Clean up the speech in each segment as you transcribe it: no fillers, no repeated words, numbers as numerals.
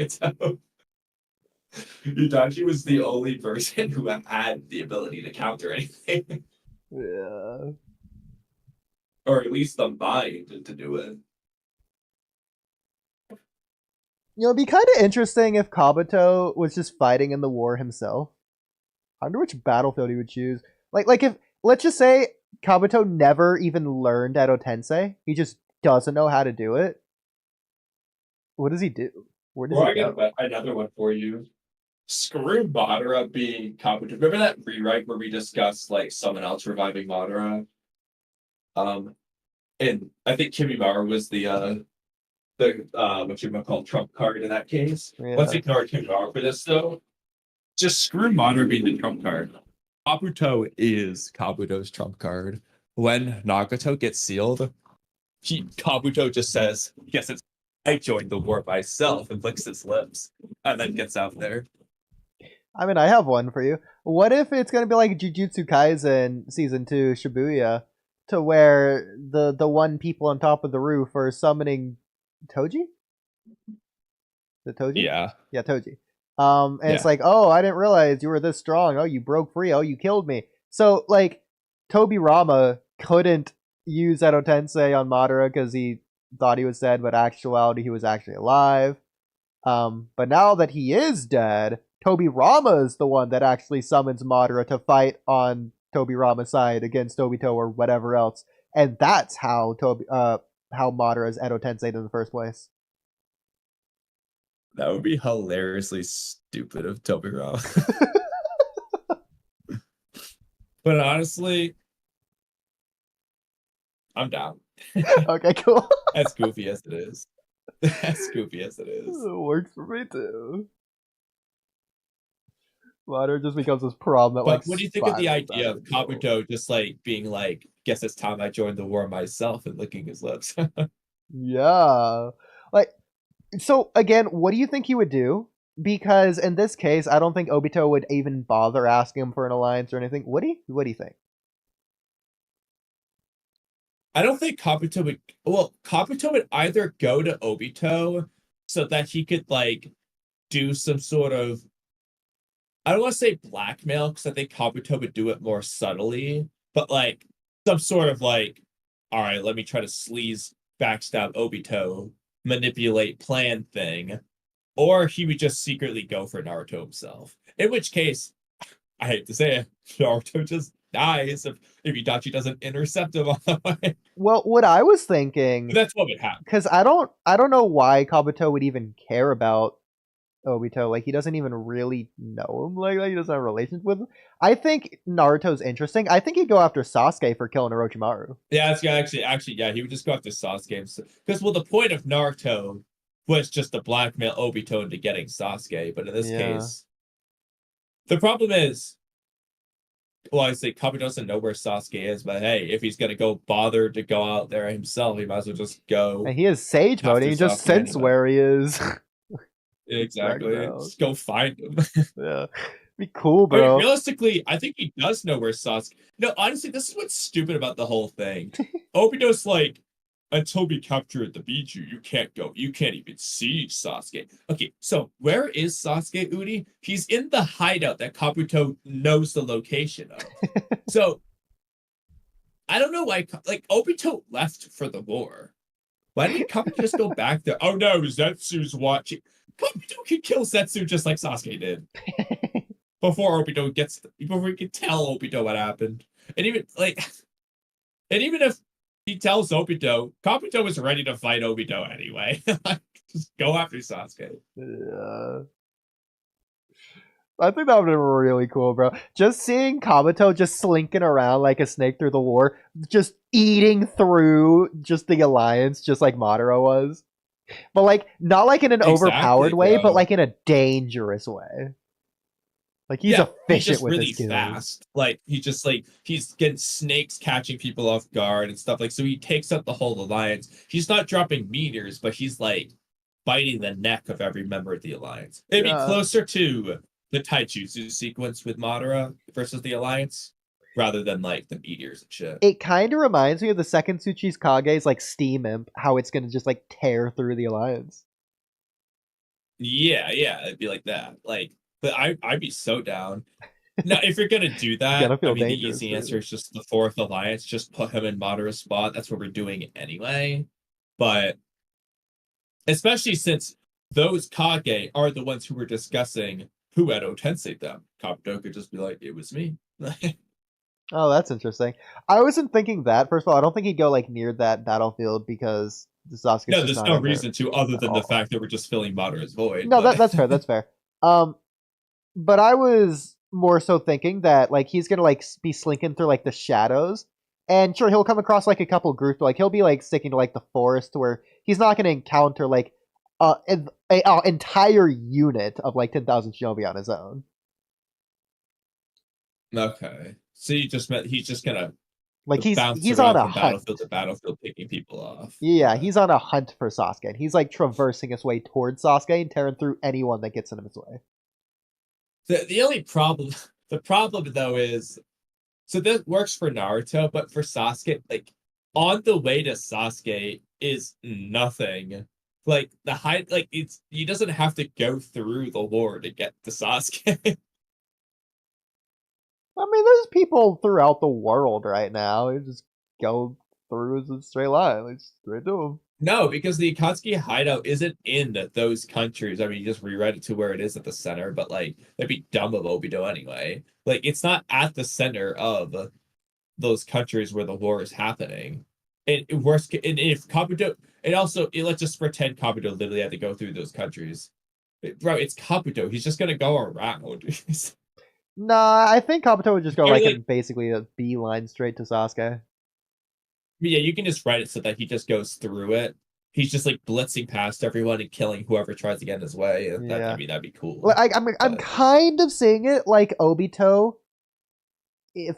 Nagato. Itachi was the only person who had the ability to counter anything, Yeah. or at least the mind to do it. You know, it'd be kind of interesting if Kabuto was just fighting in the war himself. I wonder which battlefield he would choose. Like if let's just say Kabuto never even learned Edo Tensei, he just doesn't know how to do it. What does he do? Where does Well, he I got go? another one for you. Screw Madara being Kabuto. Remember that rewrite where we discussed like someone else reviving Madara? Um, and I think Kimimaro was the what you might call trump card in that case. Let's Yeah. ignore Kimimaro for this though. Just screw Madara being the trump card. Kabuto is Kabuto's trump card. When Nagato gets sealed, Kabuto just says, "Yes, it's I joined the war myself," and licks his lips, and then gets out there. I mean, I have one for you. What if it's gonna be like Jujutsu Kaisen season 2 Shibuya, to where the one people on top of the roof are summoning Toji? The Toji? Yeah, Yeah, Toji. And it's yeah. like, oh, I didn't realize you were this strong. Oh, you broke free. Oh, you killed me. So like, Toby Rama couldn't use Edo Tensei on Madara because he thought he was dead, but actuality he was actually alive. But now that he is dead, Toby Rama is the one that actually summons Madara to fight on Toby Rama's side against Obito or whatever else, and that's how Madara's Edo Tensei in the first place. That would be hilariously stupid of Tobirama. But honestly, I'm down. Okay, cool. As goofy as it is. As goofy as it is. It works for me too. Madara just becomes this problem that like But what do you think of the spirals out idea of of control. Kabuto just like being like, guess it's time I joined the war myself and licking his lips? Yeah. Like, so again, what do you think he would do? Because in this case, I don't think Obito would even bother asking him for an alliance or anything. Would he? What do you think? I don't think Kabuto would. Well, Kabuto would either go to Obito so that he could like do some sort of. I don't want to say blackmail because I think Kabuto would do it more subtly, but like some sort of like, all right, let me try to sleaze backstab Obito, manipulate plan thing, or he would just secretly go for Naruto himself. In which case, I hate to say it, Naruto just dies if Itachi doesn't intercept him on the way. Well, what I was thinking, But that's what would happen. because I don't know why Kabuto would even care about Obito. Like he doesn't even really know him. Like he doesn't have a relationship with him. I think Naruto's interesting. I think he'd go after Sasuke for killing Orochimaru. Yeah, it's, yeah, actually, yeah, he would just go after Sasuke. Because, well, the point of Naruto was just to blackmail Obito into getting Sasuke. But in this Yeah. case, the problem is, well, I say Kabuto doesn't know where Sasuke is, but hey, if he's gonna go bother to go out there himself, he might as well just go And he has Sage mode, after and he just Sasuke sense anyway. where he is. Check it Exactly. out. Just go find him. Yeah. Be cool, I mean, bro. realistically, I think he does know where Sasuke. No, honestly, this is what's stupid about the whole thing. Obito's like, until we capture the Biju, you can't go. You can't even see Sasuke. Okay, so where is Sasuke, Oodie? He's in the hideout that Kabuto knows the location of. So I don't know why, like, Obito left for the war. Why didn't Kabuto just go back there? Oh no, Zetsu's watching. Kabuto could kill Zetsu just like Sasuke did before we can tell Obito what happened. And even like and even if he tells Obito, Kabuto is ready to fight Obito anyway. Like, just go after Sasuke. Yeah. I think that would be really cool, bro. Just seeing Kabuto just slinking around like a snake through the war, just eating through just the alliance, just like Madara was. But like not like in an Exactly, overpowered way, but bro. like in a dangerous way. Like he's Yeah, he's efficient just with his really skills. fast. Like he's getting snakes catching people off guard and stuff. Like so he takes up the whole alliance. He's not dropping meteors, but he's like biting the neck of every member of the alliance. It'd be Yeah. closer to the Taijutsu sequence with Madara versus the alliance rather than like the meteors and shit. It kind of reminds me of the second Tsuchi's Kage's like Steam Imp, how it's gonna just like tear through the alliance. Yeah, it'd be like that. Like, but I'd be so down. Now, if you're gonna do It's that, gonna I feel mean, the dangerous, easy answer dude. is just the fourth alliance. Just put him in Madara's spot. That's what we're doing anyway. But especially since those Kage are the ones who were discussing who had Otensei them. Kabuto could just be like, "It was me." Oh, that's interesting. I wasn't thinking that. First of all, I don't think he'd go like near that battlefield because Sasuke's No, just there's not no in there reason to, other at than the all. fact that we're just filling Madara's void. No, But that's fair. That's fair. Um, but I was more so thinking that like he's gonna like be slinking through like the shadows, and sure he'll come across like a couple groups, but like he'll be like sticking to like the forest to where he's not gonna encounter like a entire unit of like 10,000 shinobi on his own. okay, so you just meant he's just gonna Like bounce he's on around a from hunt. battlefield to battlefield, picking people off. Yeah, Okay. he's on a hunt for Sasuke, and he's like traversing his way towards Sasuke and tearing through anyone that gets in his way. The only problem, the problem though is, so this works for Naruto, but for Sasuke, like on the way to Sasuke is nothing. Like the high, like it's he doesn't have to go through the war to get to Sasuke. I mean, there's people throughout the world right now. You just go through as a straight line, like straight to him. No, because the Akatsuki hideout isn't in those countries. I mean, you just rewrite it to where it is at the center, but like that'd be dumb of Obito anyway. Like it's not at the center of those countries where the war is happening. And worst, and if Kabuto, and also let's just pretend Kabuto literally had to go through those countries. Bro, it's Kabuto. He's just gonna go around. Nah, I think Kabuto would just go I mean, like like, in basically a beeline straight to Sasuke. yeah, you can just write it so that he just goes through it. He's just like blitzing past everyone and killing whoever tries to get in his way. That I Yeah, mean, that'd be like, cool. I'm But kind of seeing it like Obito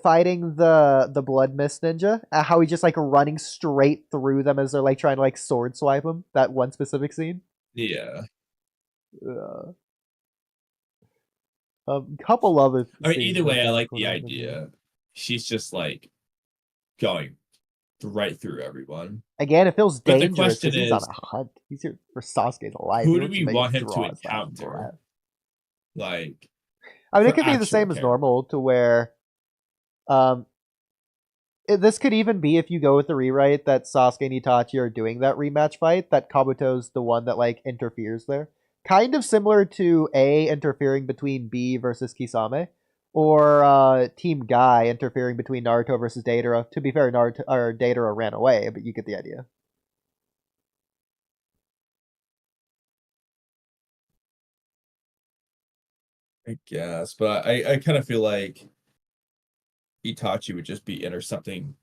fighting the Blood Mist Ninja. How he just like running straight through them as they're like trying to like sword swipe him. That one specific scene. yeah, Uh, a couple other I mean, scenes either like way, I that like going the on in there. idea. She's just like going right through everyone. Again, it feels But the dangerous question because he's on a is, hunt. He's here for Sasuke's life. He who do wants to we make want it him to draw his last encounter? breath. Like I mean, it for could be the actual same as character. normal to where um, this could even be if you go with the rewrite that Sasuke and Itachi are doing that rematch fight, that Kabuto's the one that like interferes there. Kind of similar to A interfering between B versus Kisame, or Team Guy interfering between Naruto versus Deidara. To be fair, Naruto or Deidara ran away, but you get the idea. I guess, but I kind of feel like Itachi would just be intercepting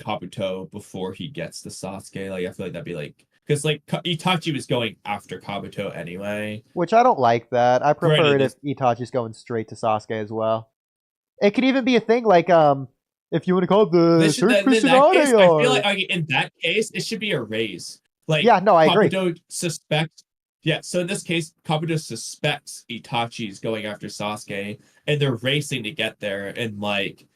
Kabuto before he gets to Sasuke. Like I feel like that'd be like because like Itachi was going after Kabuto anyway. Which I don't like that. I prefer Granted, it if this Itachi's going straight to Sasuke as well. It could even be a thing like if you want to call it the this should search then for in that case, Tsunade I feel arc. like in that case it should be a raise. Like Yeah, no, I agree. Kabuto suspects. Yeah, so in this case, Kabuto suspects Itachi's going after Sasuke, and they're racing to get there, and like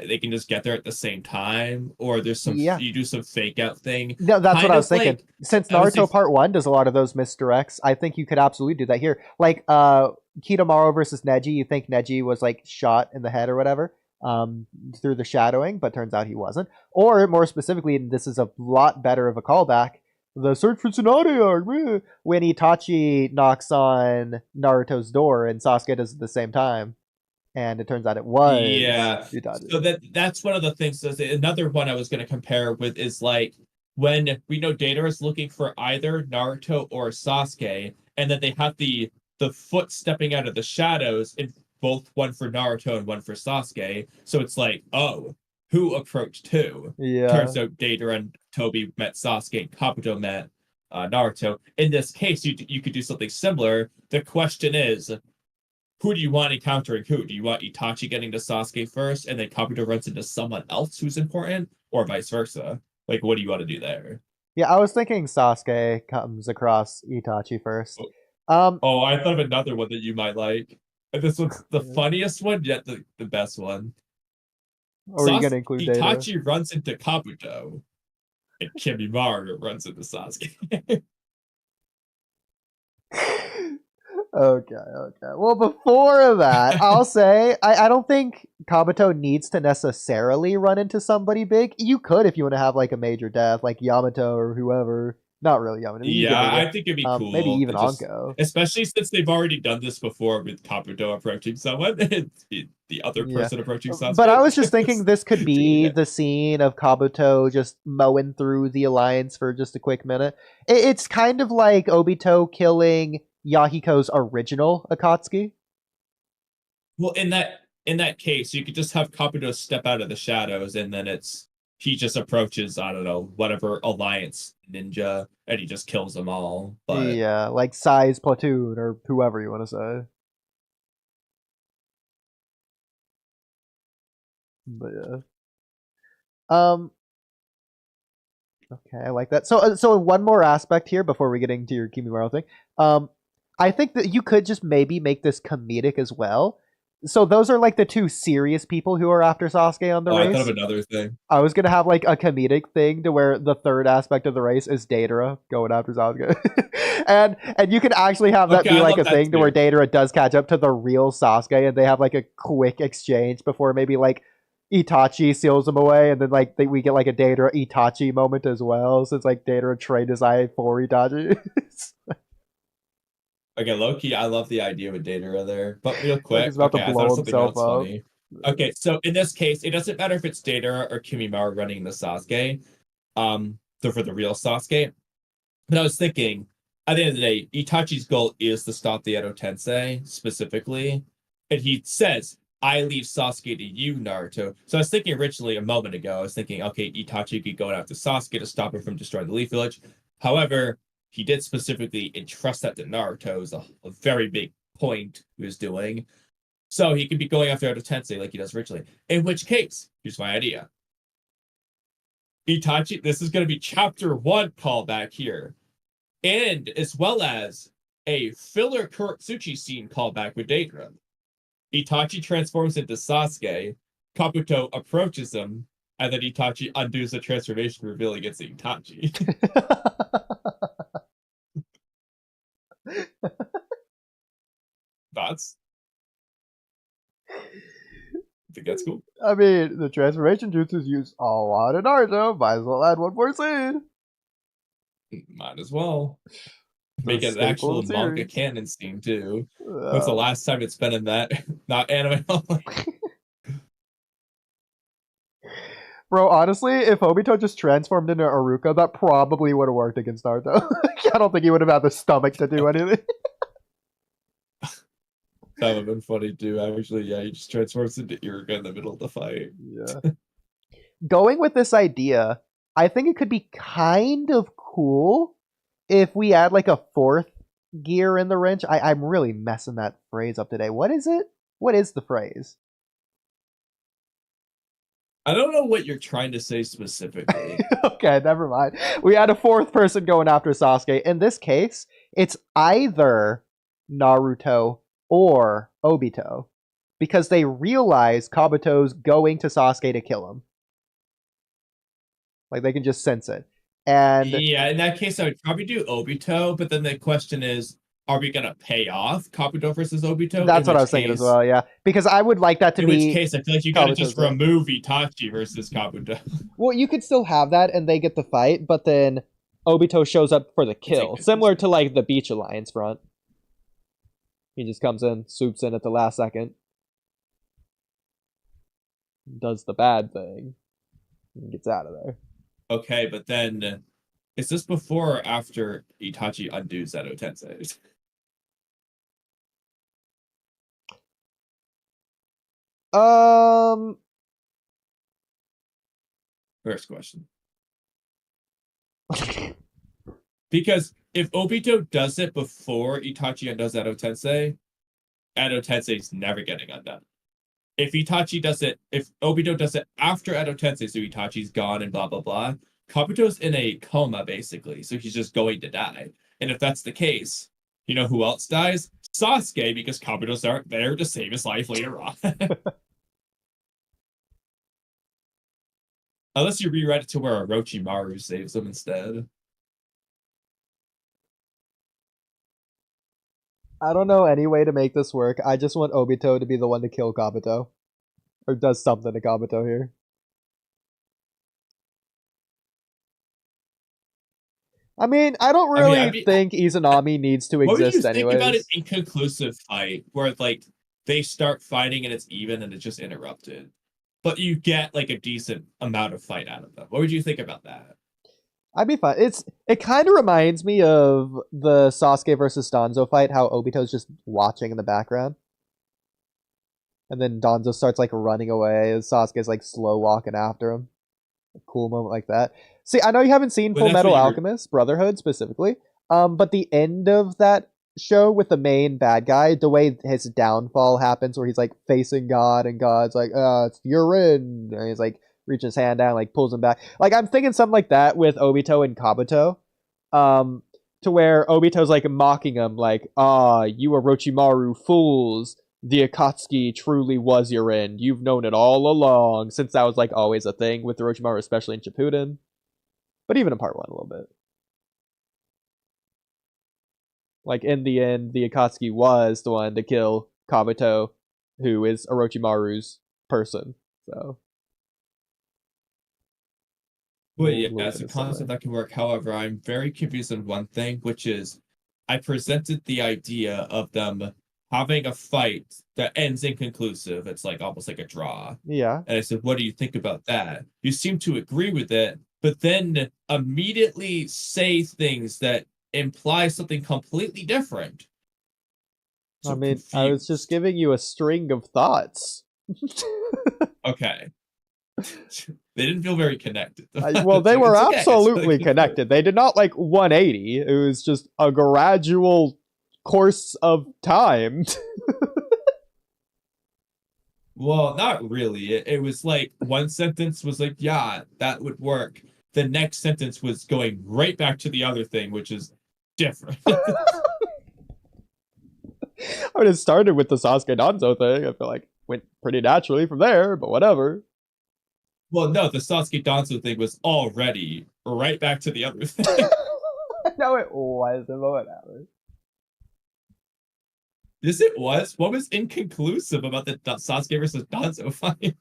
they can just get there at the same time, or there's some Yeah. you do some fake out thing, No, that's what kind I was of thinking. like Since I would say, Naruto Part 1 does a lot of those misdirects, I think you could absolutely do that here. Like Kitamaro versus Neji, you think Neji was like shot in the head or whatever through the shadowing, but turns out he wasn't. Or more specifically, and this is a lot better of a callback, the search for Tsunade arc, when Itachi knocks on Naruto's door and Sasuke does it at the same time. And it turns out it was yeah. Itachi. So that's one of the things. So another one I was going to compare with is like when we know Data is looking for either Naruto or Sasuke, and then they have the foot stepping out of the shadows, and both one for Naruto and one for Sasuke. So it's like, oh, who approached who? Yeah. Turns out Data and Toby met Sasuke, and Kabuto met Naruto. In this case, you could do something similar. The question is, who do you want encountering who? Do you want Itachi getting to Sasuke first and then Kabuto runs into someone else who's important, or vice versa? Like, what do you want to do there? Yeah, I was thinking Sasuke comes across Itachi first. Oh, Um, oh, I thought of another one that you might like. And this one's the are funniest one, yet the best one. you gonna include Data? Itachi runs into Kabuto, and Kimimaro runs into Sasuke. Okay, okay. Well, before that, I'll say I don't think Kabuto needs to necessarily run into somebody big. You could if you want to have like a major death, like Yamato or whoever. Not really Yamato. You Yeah, could maybe, I think it'd be maybe cool. even It just, Anko. especially since they've already done this before with Kabuto approaching someone, and the other Yeah. person approaching But I Sasuke. was just thinking this could Doing be it. the scene of Kabuto just mowing through the alliance for just a quick minute. It's kind of like Obito killing Yahiko's original Akatsuki. Well, in that case, you could just have Kabuto step out of the shadows, and then it's he just approaches, I don't know, whatever alliance ninja, and he just kills them all. But Yeah, like Sai's platoon or whoever you want to say. But yeah. Um. Okay, I like that. So one more aspect here before we get into your Kimimaro thing. Um, I think that you could just maybe make this comedic as well. So those are like the two serious people who are after Sasuke on the oh, I thought of race. another thing. I was gonna have like a comedic thing to where the third aspect of the race is Datara going after Sasuke, and you can actually have that Okay, be I like love a that thing to where too. Datara does catch up to the real Sasuke, and they have like a quick exchange before maybe like Itachi seals him away, and then like we get like a Datara Itachi moment as well, since like Datara trained his eye for Itachi. Okay, low key, I love the idea with Datara there. But real Like quick, he's about to okay, I thought of blow something himself else up. funny. Okay, so in this case, it doesn't matter if it's Datara or Kimimaro running the Sasuke, so for the real Sasuke. But I was thinking, at the end of the day, Itachi's goal is to stop the Edo Tensei specifically. And he says, I leave Sasuke to you, Naruto. So I was thinking originally a moment ago, I was thinking, okay, Itachi could go after Sasuke to stop him from destroying the Leaf Village. However, he did specifically entrust that to Naruto is a very big point he was doing. So he could be going after Edo Tensei like he does originally. In which case, here's my idea. Itachi, this is going to be chapter one callback here, and as well as a filler Kurotsuchi scene callback with Deidara. Itachi transforms into Sasuke, Kabuto approaches him, and then Itachi undoes the transformation, revealing it's Itachi. Thoughts? I think that's cool. I mean, the transformation jutsu is used a lot in Naruto. Might as well add one more scene. Might as well. It's a Make it an staple actual of the manga series. canon scene, too. When's the last time it's been in that? Not anime. Bro, honestly, if Obito just transformed into Aruka, that probably would have worked against Naruto. I don't think he would have had the stomach to do anything. That would have been funny, too. Actually, yeah, he just transforms into Iruka in the middle of the fight. Yeah. Going with this idea, I think it could be kind of cool if we add like a fourth gear in the wrench. I'm really messing that phrase up today. What is it? What is the phrase? I don't know what you're trying to say specifically. Okay, never mind. We had a fourth person going after Sasuke. In this case, it's either Naruto or Obito because they realize Kabuto's going to Sasuke to kill him. Like they can just sense it. And Yeah, in that case, I would probably do Obito, but then the question is, are we gonna pay off Kabuto versus Obito? that's what I was thinking as well, yeah. Because I would like that to In which be case, I feel like you gotta Kabuto's just death. remove Itachi versus Kabuto. Well, you could still have that and they get the fight, but then Obito shows up for the kill. Similar to like the Beach Alliance front. He just comes in, swoops in at the last second, does the bad thing, and gets out of there. Okay, but then is this before or after Itachi undoes Edo Tensei? Um, First question. Because if Obito does it before Itachi undoes Edo Tensei's never getting undone. If Itachi does it, if Obito does it after Edo Tensei, so Itachi's gone and blah blah blah, Kabuto's in a coma basically, so he's just going to die. And if that's the case, you know who else dies? Sasuke, because Kabuto's aren't there to save his life later on. Unless you rewrite it to where Orochimaru saves him instead. I don't know any way to make this work. I just want Obito to be the one to kill Kabuto. Or does something to Kabuto here. I mean, I don't I really mean, think Izanami needs to what would you exist think about an anyways. inconclusive fight where like they start fighting and it's even and it's just interrupted, but you get like a decent amount of fight out of them? What would you think about that? I'd be fine. It kind of reminds me of the Sasuke versus Danzo fight, how Obito's just watching in the background. And then Danzo starts like running away as Sasuke's like slow walking after him. A cool moment like that. See, I know you haven't seen But Full that's what Metal you were. Alchemist Brotherhood specifically, but the end of that show with the main bad guy, the way his downfall happens, where he's like facing God, and God's like, it's your end, and he's like reaching his hand down, like pulls him back. Like I'm thinking something like that with Obito and Kabuto, um, to where Obito's like mocking him, like, you Orochimaru fools. The Akatsuki truly was your end. You've known it all along, since that was like always a thing with Orochimaru, especially in Shippuden, but even in part one a little bit. Like in the end, the Akatsuki was the one to kill Kabuto, who is Orochimaru's person. So a But yeah, little it's bit a of concept similar. that can work. However, I'm very confused on one thing, which is I presented the idea of them having a fight that ends inconclusive. It's like almost like a draw. Yeah, And I said, what do you think about that? You seem to agree with it, but then immediately say things that imply something completely different. So I I'm mean, I was just confused. giving you a string of thoughts. Okay. They didn't feel very connected. Well, they were It's okay. It's absolutely connected. They did not like 180. It was just a gradual course of time. Well, not really. It was like one sentence was like, yeah, that would work. The next sentence was going right back to the other thing, which is different. I mean, it started with the Sasuke Danzo thing. I feel like went pretty naturally from there, but whatever. Well, no, the Sasuke Danzo thing was already right back to the other thing. No, it wasn't, but whatever. Yes, it was. What was inconclusive about the Sasuke versus Danzo fight?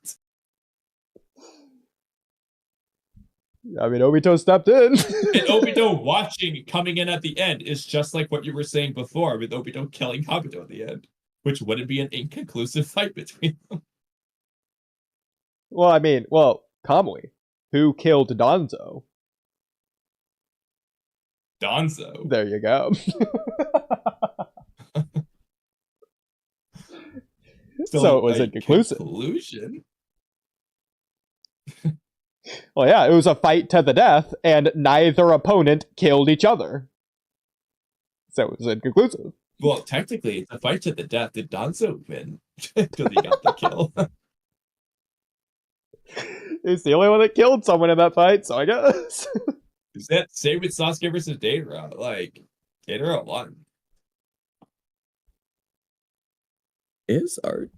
I mean, Obito stepped in. And Obito watching coming in at the end is just like what you were saying before with Obito killing Kabuto at the end, which wouldn't be an inconclusive fight between them. Well, I mean, Kamui, who killed Danzo. Danzo. There you go. So So it was a inconclusive. conclusion. Well, yeah, it was a fight to the death, and neither opponent killed each other. So it was inconclusive. Well, technically, it's a fight to the death. Did Danzo win? Because he got the kill. He's the only one that killed someone in that fight, so I guess. Is that same with Sasuke versus Deidara? Like, Deidara won. Is art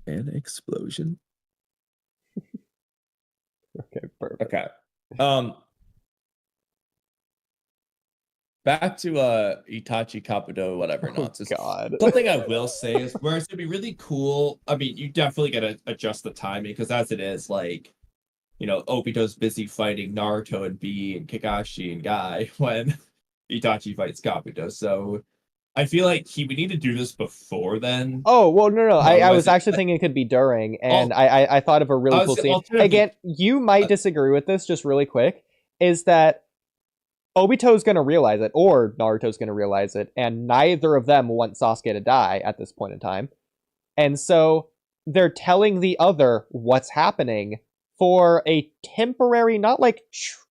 an explosion? Okay, perfect. Okay. Um, Back to Itachi Kabuto, whatever Oh, nonsense. God. Something I will say is where it's gonna be really cool. I mean, you definitely gotta adjust the timing because as it is, like, Obito's busy fighting Naruto and B and Kakashi and Guy when Itachi fights Kabuto. So I feel like he would need to do this before then. Oh, well, no. I Otherwise, was actually thinking it could be during, and all I thought of a really I cool was scene. alternatively, Again, you might uh, disagree with this just really quick, is that Obito's going to realize it, or Naruto's going to realize it, and neither of them want Sasuke to die at this point in time. And so they're telling the other what's happening for a temporary, not like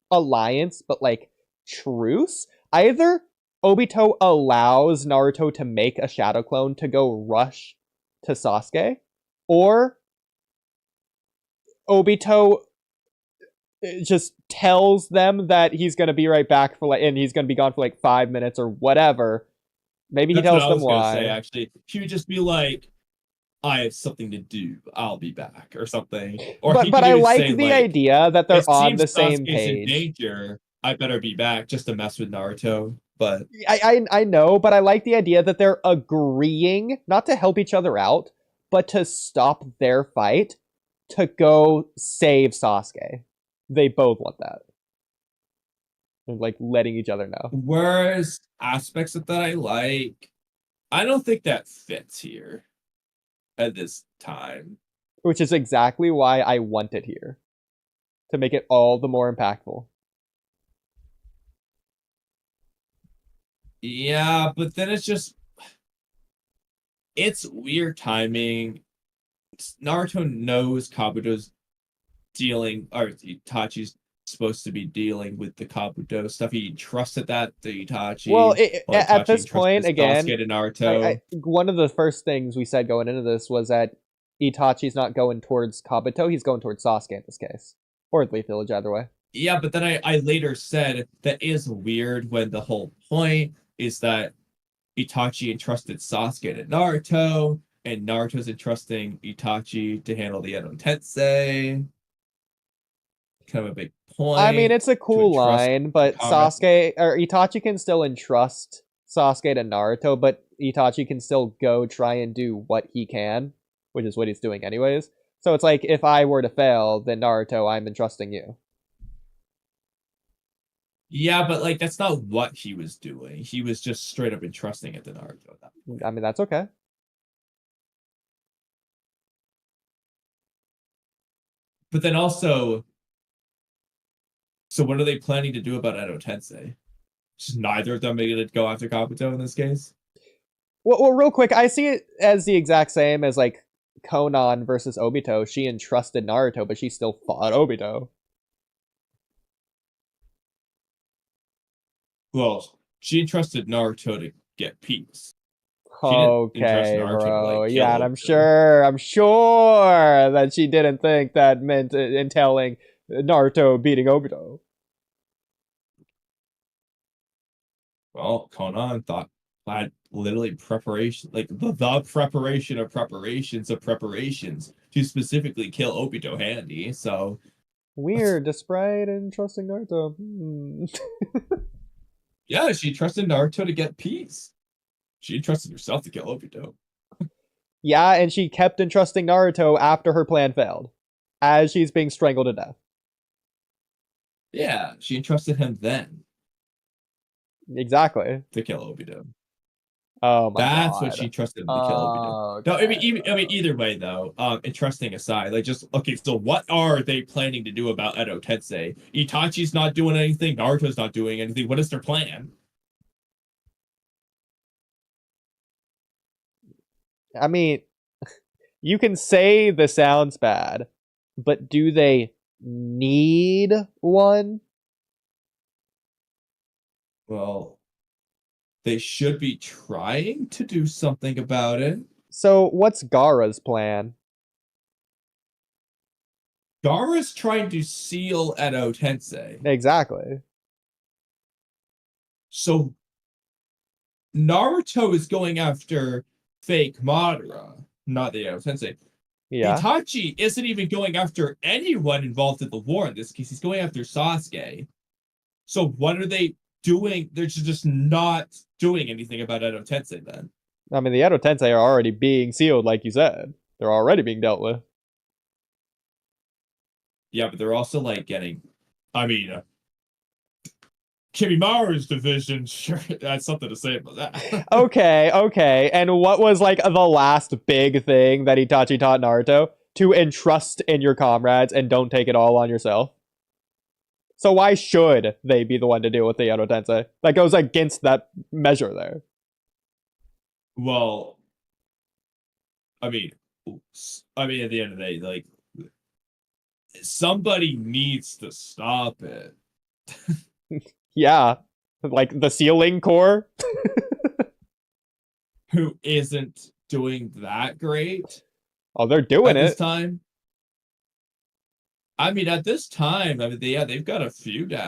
alliance, but like truce. Either Obito allows Naruto to make a shadow clone to go rush to Sasuke, or Obito just tells them that he's going to be right back for and he's going to be gone for like 5 minutes or whatever. Maybe he that's what tells I them was gonna say. why. Actually, he would just be like, "I have something to do. I'll be back," or something. Or But he could I even like say the like, idea that they're "It on seems the same Sasuke's in page. danger. I better be back," just to mess with Naruto. but I know, but I like the idea that they're agreeing not to help each other out, but to stop their fight to go save Sasuke. They both want that. And like letting each other know. whereas aspects of that I like, I don't think that fits here at this time. Which is exactly why I want it here. To make it all the more impactful. Yeah, but then it's weird timing. Naruto knows Kabuto's dealing, or Itachi's supposed to be dealing with the Kabuto stuff. He trusted that to Well, Itachi. Well, at Itachi this trusted point, again, Sasuke to Naruto. one of the first things we said going into this was that Itachi's not going towards Kabuto, he's going towards Sasuke in this case. Or Leaf Village, either way. Yeah, but then I later said that is weird when the whole point is that Itachi entrusted Sasuke to Naruto, and Naruto's entrusting Itachi to handle the Edo Tensei. Kind of a big point. I mean, it's a cool line, but comrades. Sasuke or Itachi can still entrust Sasuke to Naruto, but Itachi can still go try and do what he can, which is what he's doing anyways. So it's like if I were to fail, then Naruto, I'm entrusting you. Yeah, but like that's not what he was doing. He was just straight up entrusting it to Naruto at that point. I mean, that's okay. But then also, so what are they planning to do about Edo Tensei? Just neither of them are going to go after Kabuto in this case. Well, real quick, I see it as the exact same as like Konan versus Obito. She entrusted Naruto, but she still fought Obito. Well, she entrusted Naruto to get peace. She didn't entrust Okay, Naruto to bro. like kill Yeah, and Obito. I'm sure that she didn't think that meant entailing Naruto beating Obito. Well, Conan thought had literally preparation, like the preparation of preparations of preparations to specifically kill Obito handy. So Weird, despite entrusting Naruto. yeah, she trusted Naruto to get peace. She trusted herself to kill Obito. Yeah, and she kept entrusting Naruto after her plan failed, as she's being strangled to death. Yeah, she entrusted him then Exactly. to kill Obito. Oh my That's what god. she trusted him to kill Obito. No, Okay. I mean, either way though, entrusting aside, like just okay. So what are they planning to do about Edo Tensei? Itachi's not doing anything. Naruto's not doing anything. What is their plan? I mean, you can say this sounds bad, but do they need one? Well, they should be trying to do something about it. So, what's Gaara's plan? Gaara's trying to seal Edo Tensei. Exactly. So Naruto is going after fake Madara, not the Edo Tensei. Yeah. Itachi isn't even going after anyone involved in the war in this case. He's going after Sasuke. So what are they doing? They're just not doing anything about Edo Tensei then. I mean, the Edo Tensei are already being sealed, like you said. They're already being dealt with. Yeah, but they're also like getting. I mean, Kimimaru's division, sure, that's something to say about that. Okay. And what was like the last big thing that Itachi taught Naruto? To entrust in your comrades and don't take it all on yourself. So why should they be the one to deal with the Edo Tensei? That goes against that measure there. Well, I mean, at the end of the day, like somebody needs to stop it. Yeah. Like the sealing core. Who isn't doing that great Oh, they're doing at this it. time? I mean, at this time, I mean, they've got a few down.